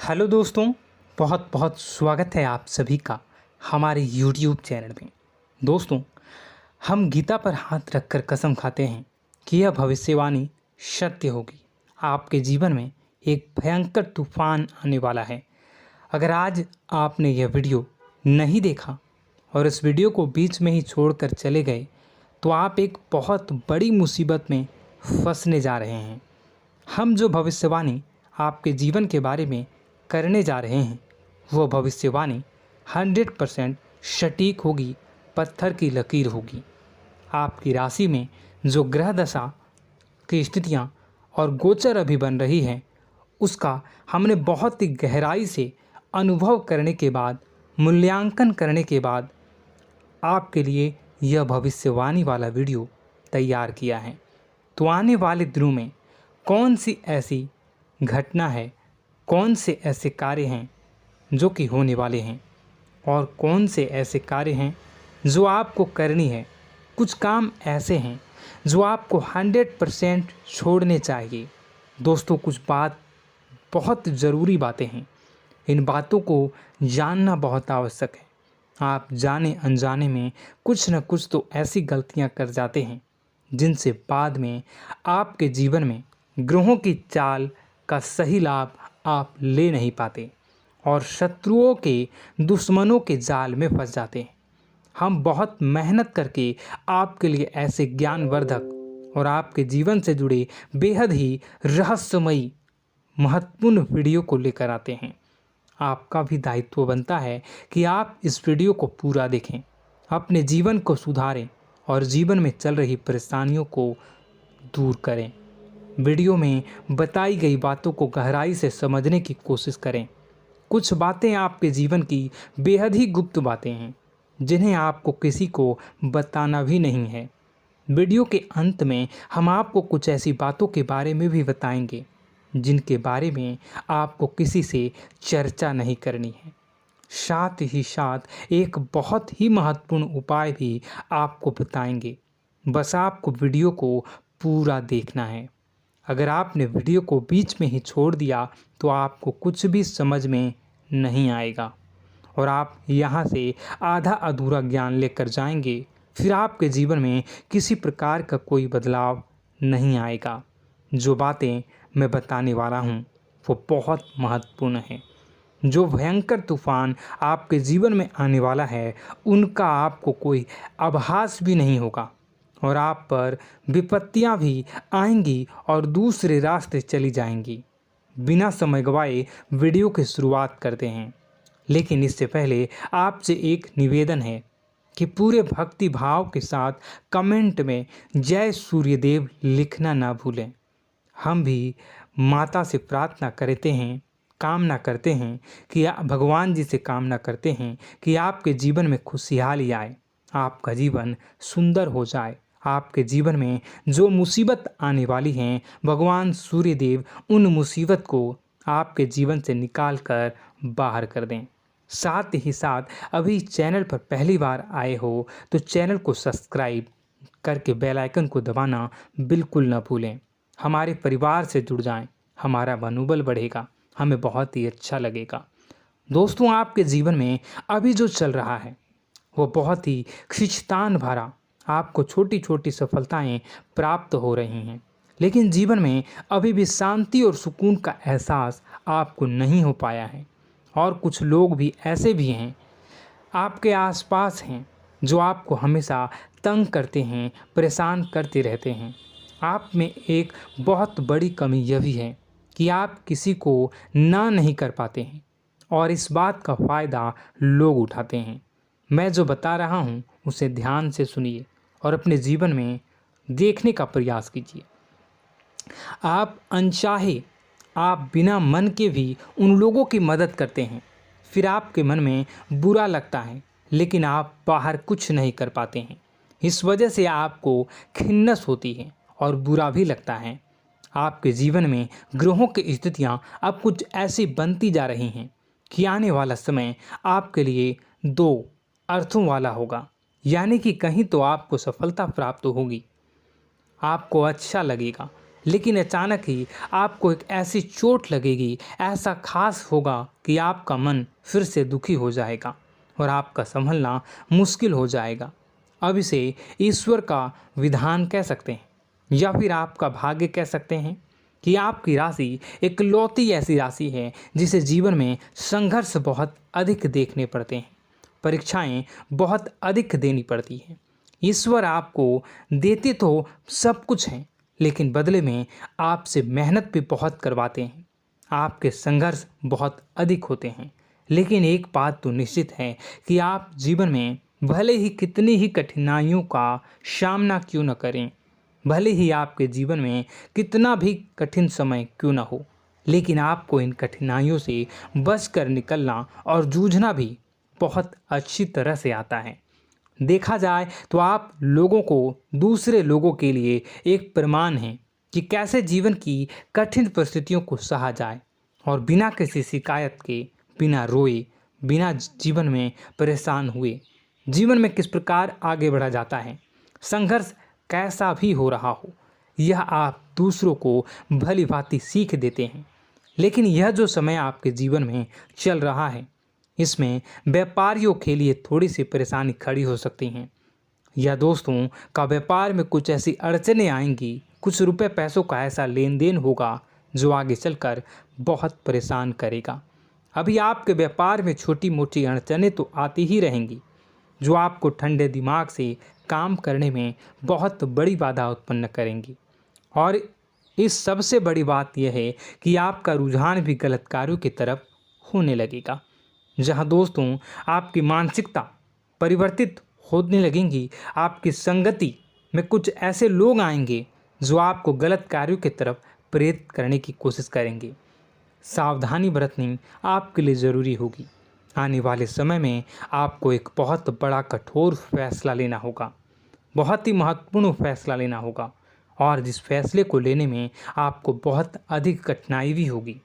Hello दोस्तों, बहुत बहुत स्वागत है आप सभी का हमारे YouTube चैनल में। दोस्तों, हम गीता पर हाथ रखकर कसम खाते हैं कि यह भविष्यवाणी सत्य होगी। आपके जीवन में एक भयंकर तूफान आने वाला है। अगर आज आपने यह वीडियो नहीं देखा और इस वीडियो को बीच में ही छोड़कर चले गए तो आप एक बहुत बड़ी मुसीबत में फंसने जा रहे हैं। हम जो भविष्यवाणी आपके जीवन के बारे में करने जा रहे हैं वो भविष्यवाणी 100% सटीक होगी, पत्थर की लकीर होगी। आपकी राशि में जो ग्रह दशा की स्थितियाँ और गोचर अभी बन रही हैं उसका हमने बहुत ही गहराई से अनुभव करने के बाद, मूल्यांकन करने के बाद आपके लिए यह भविष्यवाणी वाला वीडियो तैयार किया है। तो आने वाले दिनों में कौन सी ऐसी घटना है, कौन से ऐसे कार्य हैं जो कि होने वाले हैं और कौन से ऐसे कार्य हैं जो आपको करनी है। कुछ काम ऐसे हैं जो आपको 100% छोड़ने चाहिए। दोस्तों, कुछ बात बहुत ज़रूरी बातें हैं। इन बातों को जानना बहुत आवश्यक है। आप जाने अनजाने में कुछ न कुछ तो ऐसी गलतियां कर जाते हैं जिनसे बाद में आपके जीवन में ग्रहों की चाल का सही लाभ आप ले नहीं पाते और शत्रुओं के, दुश्मनों के जाल में फंस जाते हैं। हम बहुत मेहनत करके आपके लिए ऐसे ज्ञानवर्धक और आपके जीवन से जुड़े बेहद ही रहस्यमयी महत्वपूर्ण वीडियो को लेकर आते हैं। आपका भी दायित्व बनता है कि आप इस वीडियो को पूरा देखें, अपने जीवन को सुधारें और जीवन में चल रही परेशानियों को दूर करें। वीडियो में बताई गई बातों को गहराई से समझने की कोशिश करें। कुछ बातें आपके जीवन की बेहद ही गुप्त बातें हैं जिन्हें आपको किसी को बताना भी नहीं है। वीडियो के अंत में हम आपको कुछ ऐसी बातों के बारे में भी बताएंगे जिनके बारे में आपको किसी से चर्चा नहीं करनी है। साथ ही साथ एक बहुत ही महत्वपूर्ण उपाय भी आपको बताएंगे। बस आपको वीडियो को पूरा देखना है। अगर आपने वीडियो को बीच में ही छोड़ दिया तो आपको कुछ भी समझ में नहीं आएगा और आप यहाँ से आधा अधूरा ज्ञान लेकर जाएंगे। फिर आपके जीवन में किसी प्रकार का कोई बदलाव नहीं आएगा। जो बातें मैं बताने वाला हूँ वो बहुत महत्वपूर्ण है। जो भयंकर तूफान आपके जीवन में आने वाला है उनका आपको कोई आभास भी नहीं होगा और आप पर विपत्तियां भी आएंगी और दूसरे रास्ते चली जाएंगी। बिना समय गवाए वीडियो की शुरुआत करते हैं, लेकिन इससे पहले आपसे एक निवेदन है कि पूरे भक्ति भाव के साथ कमेंट में जय सूर्यदेव लिखना ना भूलें। हम भी माता से प्रार्थना करते हैं, कामना करते हैं कि भगवान जी से कामना करते हैं कि आपके जीवन में खुशहाली आए, आपका जीवन सुंदर हो जाए। आपके जीवन में जो मुसीबत आने वाली हैं भगवान सूर्यदेव उन मुसीबत को आपके जीवन से निकाल कर बाहर कर दें। साथ ही साथ अभी चैनल पर पहली बार आए हो तो चैनल को सब्सक्राइब करके बेल आइकन को दबाना बिल्कुल न भूलें। हमारे परिवार से जुड़ जाएं, हमारा मनोबल बढ़ेगा, हमें बहुत ही अच्छा लगेगा। दोस्तों, आपके जीवन में अभी जो चल रहा है वो बहुत ही खींचतान भरा, आपको छोटी छोटी सफलताएं प्राप्त हो रही हैं, लेकिन जीवन में अभी भी शांति और सुकून का एहसास आपको नहीं हो पाया है। और कुछ लोग भी ऐसे भी हैं आपके आसपास हैं जो आपको हमेशा तंग करते हैं, परेशान करते रहते हैं। आप में एक बहुत बड़ी कमी यह भी है कि आप किसी को ना नहीं कर पाते हैं और इस बात का फ़ायदा लोग उठाते हैं। मैं जो बता रहा हूँ उसे ध्यान से सुनिए और अपने जीवन में देखने का प्रयास कीजिए। आप अनचाहे, आप बिना मन के भी उन लोगों की मदद करते हैं, फिर आपके मन में बुरा लगता है लेकिन आप बाहर कुछ नहीं कर पाते हैं। इस वजह से आपको खिन्नस होती है और बुरा भी लगता है। आपके जीवन में ग्रहों की स्थितियाँ अब कुछ ऐसी बनती जा रही हैं कि आने वाला समय आपके लिए दो अर्थों वाला होगा। यानी कि कहीं तो आपको सफलता प्राप्त होगी, आपको अच्छा लगेगा, लेकिन अचानक ही आपको एक ऐसी चोट लगेगी, ऐसा खास होगा कि आपका मन फिर से दुखी हो जाएगा और आपका संभलना मुश्किल हो जाएगा। अब इसे ईश्वर का विधान कह सकते हैं या फिर आपका भाग्य कह सकते हैं कि आपकी राशि इकलौती ऐसी राशि है जिसे जीवन में संघर्ष बहुत अधिक देखने पड़ते हैं, परीक्षाएं बहुत अधिक देनी पड़ती हैं। ईश्वर आपको देते तो सब कुछ हैं, लेकिन बदले में आपसे मेहनत भी बहुत करवाते हैं। आपके संघर्ष बहुत अधिक होते हैं, लेकिन एक बात तो निश्चित है कि आप जीवन में भले ही कितनी ही कठिनाइयों का सामना क्यों न करें, भले ही आपके जीवन में कितना भी कठिन समय क्यों न हो, लेकिन आपको इन कठिनाइयों से बचकर निकलना और जूझना भी बहुत अच्छी तरह से आता है। देखा जाए तो आप लोगों को दूसरे लोगों के लिए एक प्रमाण हैं कि कैसे जीवन की कठिन परिस्थितियों को सहा जाए और बिना किसी शिकायत के, बिना रोए, बिना जीवन में परेशान हुए जीवन में किस प्रकार आगे बढ़ा जाता है। संघर्ष कैसा भी हो रहा हो, यह आप दूसरों को भली भांति सीख देते हैं। लेकिन यह जो समय आपके जीवन में चल रहा है, इसमें व्यापारियों के लिए थोड़ी सी परेशानी खड़ी हो सकती हैं, या दोस्तों का व्यापार में कुछ ऐसी अड़चनें आएंगी, कुछ रुपए पैसों का ऐसा लेन देन होगा जो आगे चलकर बहुत परेशान करेगा। अभी आपके व्यापार में छोटी मोटी अड़चनें तो आती ही रहेंगी, जो आपको ठंडे दिमाग से काम करने में बहुत बड़ी बाधा उत्पन्न करेंगी। और इस सबसे बड़ी बात यह है कि आपका रुझान भी गलत कार्यों की तरफ होने लगेगा, जहां दोस्तों आपकी मानसिकता परिवर्तित होने लगेंगी। आपकी संगति में कुछ ऐसे लोग आएंगे जो आपको गलत कार्यों की तरफ प्रेरित करने की कोशिश करेंगे। सावधानी बरतनी आपके लिए ज़रूरी होगी। आने वाले समय में आपको एक बहुत बड़ा कठोर फैसला लेना होगा, बहुत ही महत्वपूर्ण फैसला लेना होगा, और जिस फैसले को लेने में आपको बहुत अधिक कठिनाई भी होगी।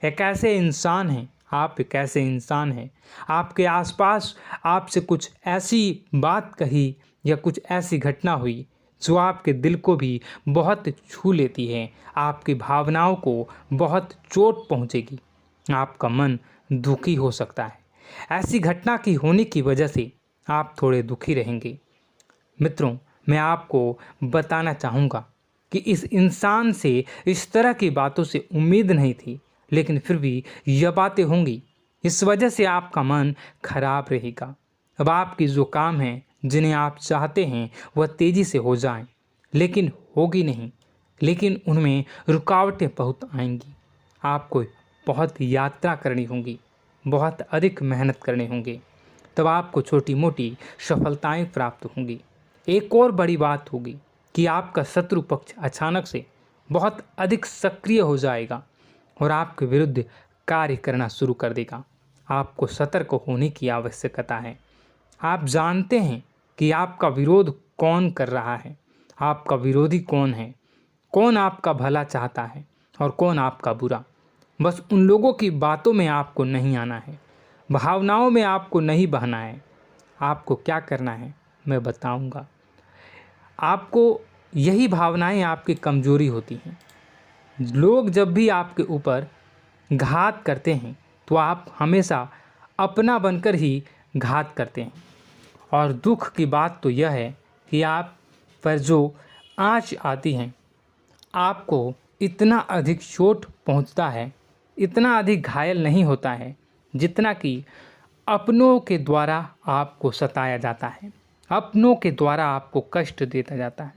एक ऐसे इंसान हैं, आप एक ऐसे इंसान हैं, आपके आसपास आपसे कुछ ऐसी बात कही या कुछ ऐसी घटना हुई जो आपके दिल को भी बहुत छू लेती है, आपकी भावनाओं को बहुत चोट पहुंचेगी, आपका मन दुखी हो सकता है। ऐसी घटना की होने की वजह से आप थोड़े दुखी रहेंगे। मित्रों, मैं आपको बताना चाहूँगा कि इस इंसान से इस तरह की बातों से उम्मीद नहीं थी, लेकिन फिर भी यह बातें होंगी। इस वजह से आपका मन खराब रहेगा। अब आपकी जो काम है, जिन्हें आप चाहते हैं वह तेज़ी से हो जाएं, लेकिन होगी नहीं, लेकिन उनमें रुकावटें बहुत आएंगी। आपको बहुत यात्रा करनी होगी, बहुत अधिक मेहनत करने होंगे, तब आपको छोटी मोटी सफलताएं प्राप्त होंगी। एक और बड़ी बात होगी कि आपका शत्रु पक्ष अचानक से बहुत अधिक सक्रिय हो जाएगा और आपके विरुद्ध कार्य करना शुरू कर देगा। आपको सतर्क होने की आवश्यकता है। आप जानते हैं कि आपका विरोध कौन कर रहा है, आपका विरोधी कौन है, कौन आपका भला चाहता है और कौन आपका बुरा। बस उन लोगों की बातों में आपको नहीं आना है, भावनाओं में आपको नहीं बहना है। आपको क्या करना है मैं बताऊंगा। आपको यही भावनाएं आपकी कमजोरी होती हैं। लोग जब भी आपके ऊपर घात करते हैं तो आप हमेशा अपना बनकर ही घात करते हैं। और दुख की बात तो यह है कि आप पर जो आँच आती है, आपको इतना अधिक चोट पहुंचता है, इतना अधिक घायल नहीं होता है जितना कि अपनों के द्वारा आपको सताया जाता है, अपनों के द्वारा आपको कष्ट देता जाता है।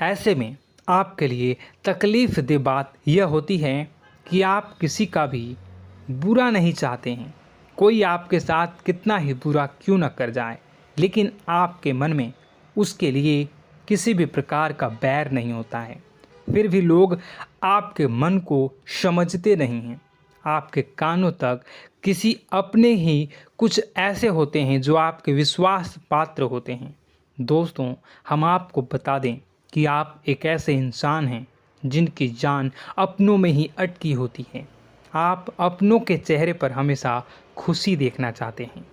ऐसे में आपके लिए तकलीफ़ दे बात यह होती है कि आप किसी का भी बुरा नहीं चाहते हैं। कोई आपके साथ कितना ही बुरा क्यों न कर जाए, लेकिन आपके मन में उसके लिए किसी भी प्रकार का बैर नहीं होता है। फिर भी लोग आपके मन को समझते नहीं हैं। आपके कानों तक किसी अपने ही कुछ ऐसे होते हैं जो आपके विश्वास पात्र होते हैं। दोस्तों, हम आपको बता दें कि आप एक ऐसे इंसान हैं जिनकी जान अपनों में ही अटकी होती है। आप अपनों के चेहरे पर हमेशा खुशी देखना चाहते हैं,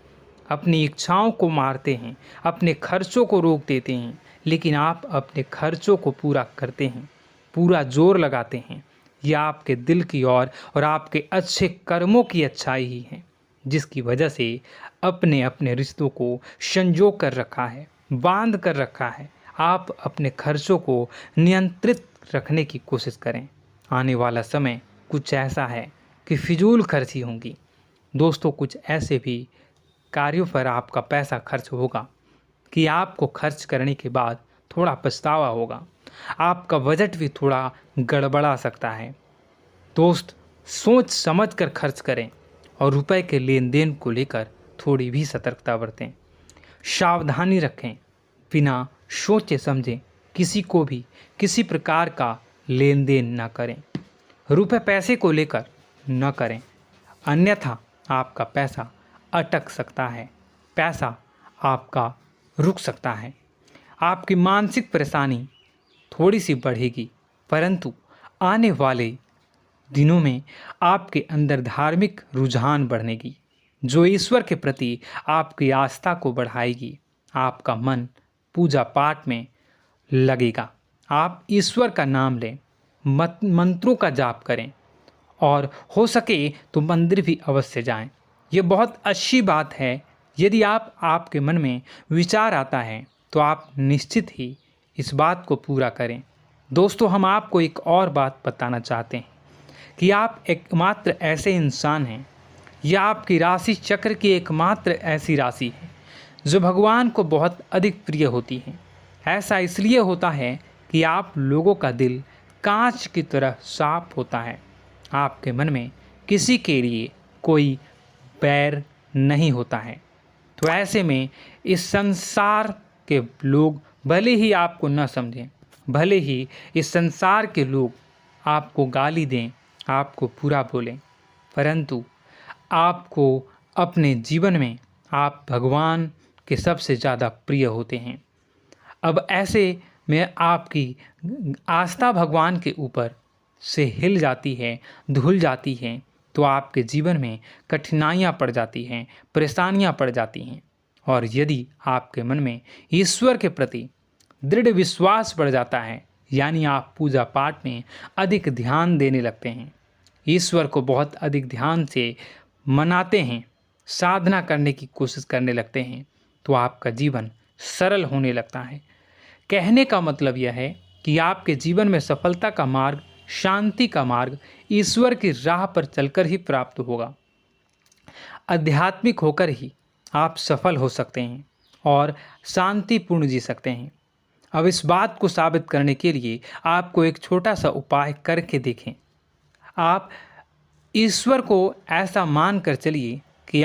अपनी इच्छाओं को मारते हैं, अपने खर्चों को रोक देते हैं, लेकिन आप अपने खर्चों को पूरा करते हैं। पूरा जोर लगाते हैं, यह आपके दिल की और आपके अच्छे कर्मों की अच्छाई ही है, जिसकी वजह से अपने अपने रिश्तों को संजो कर रखा है, बांध कर रखा है। आप अपने खर्चों को नियंत्रित रखने की कोशिश करें। आने वाला समय कुछ ऐसा है कि फिजूल खर्ची होंगी। दोस्तों, कुछ ऐसे भी कार्यों पर आपका पैसा खर्च होगा कि आपको खर्च करने के बाद थोड़ा पछतावा होगा। आपका बजट भी थोड़ा गड़बड़ा सकता है। दोस्त, सोच समझ कर खर्च करें और रुपए के लेन देन को लेकर थोड़ी भी सतर्कता बरतें। सावधानी रखें, बिना सोचे समझे किसी को भी किसी प्रकार का लेन देन न करें। रुपए पैसे को लेकर न करें, अन्यथा आपका पैसा अटक सकता है, पैसा आपका रुक सकता है। आपकी मानसिक परेशानी थोड़ी सी बढ़ेगी, परंतु आने वाले दिनों में आपके अंदर धार्मिक रुझान बढ़नेगी, जो ईश्वर के प्रति आपकी आस्था को बढ़ाएगी। आपका मन पूजा पाठ में लगेगा। आप ईश्वर का नाम लें, मंत्रों का जाप करें और हो सके तो मंदिर भी अवश्य जाएं। ये बहुत अच्छी बात है। यदि आपके मन में विचार आता है तो आप निश्चित ही इस बात को पूरा करें। दोस्तों, हम आपको एक और बात बताना चाहते हैं कि आप एकमात्र ऐसे इंसान हैं, यह आपकी राशि चक्र की एकमात्र ऐसी राशि है जो भगवान को बहुत अधिक प्रिय होती है। ऐसा इसलिए होता है कि आप लोगों का दिल कांच की तरह साफ होता है। आपके मन में किसी के लिए कोई बैर नहीं होता है। तो ऐसे में इस संसार के लोग भले ही आपको न समझें, भले ही इस संसार के लोग आपको गाली दें, आपको बुरा बोलें, परंतु आपको अपने जीवन में आप भगवान के सबसे ज़्यादा प्रिय होते हैं। अब ऐसे में आपकी आस्था भगवान के ऊपर से हिल जाती है, धुल जाती है, तो आपके जीवन में कठिनाइयाँ पड़ जाती हैं, परेशानियाँ पड़ जाती हैं। और यदि आपके मन में ईश्वर के प्रति दृढ़ विश्वास बढ़ जाता है, यानी आप पूजा पाठ में अधिक ध्यान देने लगते हैं, ईश्वर को बहुत अधिक ध्यान से मनाते हैं, साधना करने की कोशिश करने लगते हैं, तो आपका जीवन सरल होने लगता है। कहने का मतलब यह है कि आपके जीवन में सफलता का मार्ग, शांति का मार्ग ईश्वर की राह पर चलकर ही प्राप्त होगा। आध्यात्मिक होकर ही आप सफल हो सकते हैं और शांतिपूर्ण जी सकते हैं। अब इस बात को साबित करने के लिए आपको एक छोटा सा उपाय करके देखें। आप ईश्वर को ऐसा मान कर चलिए कि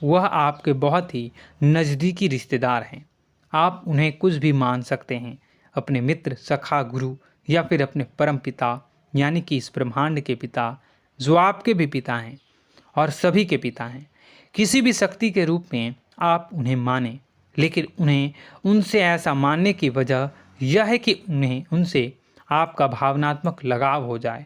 वह आपके बहुत ही नज़दीकी रिश्तेदार हैं। आप उन्हें कुछ भी मान सकते हैं, अपने मित्र, सखा, गुरु या फिर अपने परम पिता, यानी कि इस ब्रह्मांड के पिता, जो आपके भी पिता हैं और सभी के पिता हैं। किसी भी शक्ति के रूप में आप उन्हें मानें, लेकिन उन्हें उनसे ऐसा मानने की वजह यह है कि उनसे आपका भावनात्मक लगाव हो जाए।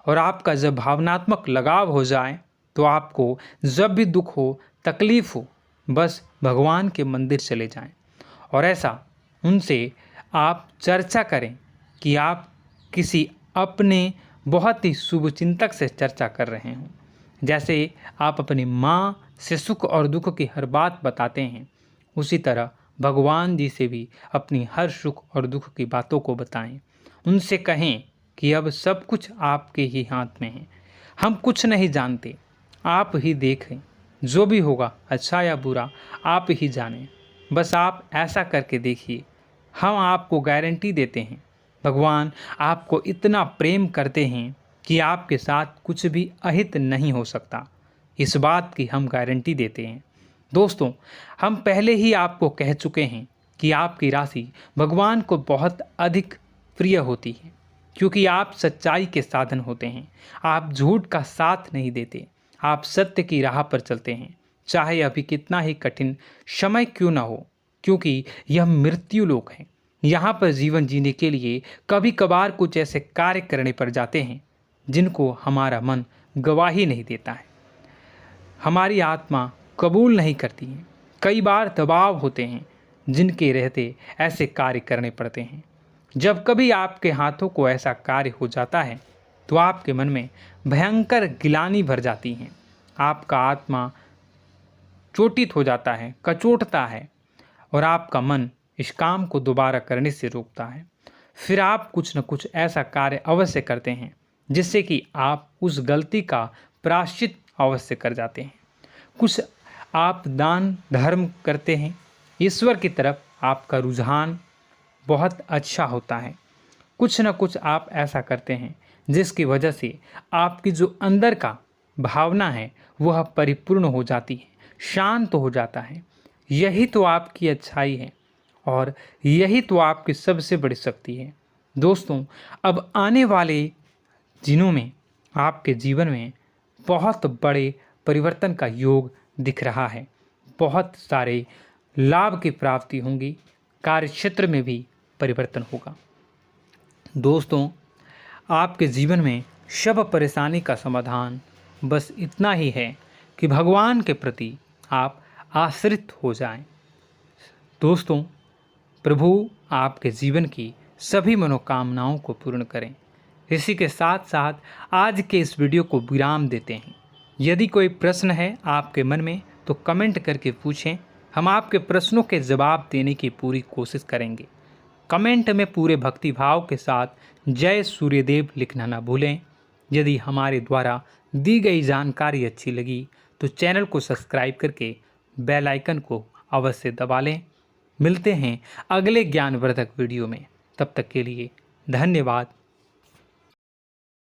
और आपका जब भावनात्मक लगाव हो जाए तो आपको जब भी दुख हो, तकलीफ़ हो, बस भगवान के मंदिर चले जाएं और ऐसा उनसे आप चर्चा करें कि आप किसी अपने बहुत ही शुभचिंतक से चर्चा कर रहे हों। जैसे आप अपनी माँ से सुख और दुख की हर बात बताते हैं, उसी तरह भगवान जी से भी अपनी हर सुख और दुख की बातों को बताएं। उनसे कहें कि अब सब कुछ आपके ही हाथ में है, हम कुछ नहीं जानते, आप ही देखें, जो भी होगा अच्छा या बुरा आप ही जानें। बस आप ऐसा करके देखिए, हम आपको गारंटी देते हैं, भगवान आपको इतना प्रेम करते हैं कि आपके साथ कुछ भी अहित नहीं हो सकता। इस बात की हम गारंटी देते हैं। दोस्तों, हम पहले ही आपको कह चुके हैं कि आपकी राशि भगवान को बहुत अधिक प्रिय होती है, क्योंकि आप सच्चाई के साधन होते हैं। आप झूठ का साथ नहीं देते, आप सत्य की राह पर चलते हैं, चाहे अभी कितना ही कठिन समय क्यों ना हो, क्योंकि यह मृत्यु लोक है। यहाँ पर जीवन जीने के लिए कभी कभार कुछ ऐसे कार्य करने पड़ जाते हैं जिनको हमारा मन गवाही नहीं देता है, हमारी आत्मा कबूल नहीं करती है। कई बार दबाव होते हैं जिनके रहते ऐसे कार्य करने पड़ते हैं। जब कभी आपके हाथों को ऐसा कार्य हो जाता है तो आपके मन में भयंकर गिलानी भर जाती है। आपका आत्मा चोटित हो जाता है, कचोटता है और आपका मन इस काम को दोबारा करने से रोकता है। फिर आप कुछ न कुछ ऐसा कार्य अवश्य करते हैं जिससे कि आप उस गलती का प्रायश्चित अवश्य कर जाते हैं। कुछ आप दान धर्म करते हैं। ईश्वर की तरफ आपका रुझान बहुत अच्छा होता है। कुछ न कुछ आप ऐसा करते हैं जिसकी वजह से आपकी जो अंदर का भावना है वह परिपूर्ण हो जाती है, शांत हो जाता है। यही तो आपकी अच्छाई है और यही तो आपकी सबसे बड़ी शक्ति है। दोस्तों, अब आने वाले दिनों में आपके जीवन में बहुत बड़े परिवर्तन का योग दिख रहा है। बहुत सारे लाभ की प्राप्ति होंगी, कार्यक्षेत्र में भी परिवर्तन होगा। दोस्तों, आपके जीवन में सब परेशानी का समाधान बस इतना ही है कि भगवान के प्रति आप आश्रित हो जाएं। दोस्तों, प्रभु आपके जीवन की सभी मनोकामनाओं को पूर्ण करें। इसी के साथ साथ आज के इस वीडियो को विराम देते हैं। यदि कोई प्रश्न है आपके मन में तो कमेंट करके पूछें, हम आपके प्रश्नों के जवाब देने की पूरी कोशिश करेंगे। कमेंट में पूरे भक्तिभाव के साथ जय सूर्यदेव लिखना ना भूलें। यदि हमारे द्वारा दी गई जानकारी अच्छी लगी तो चैनल को सब्सक्राइब करके बेल आइकन को अवश्य दबा लें। मिलते हैं अगले ज्ञानवर्धक वीडियो में। तब तक के लिए धन्यवाद।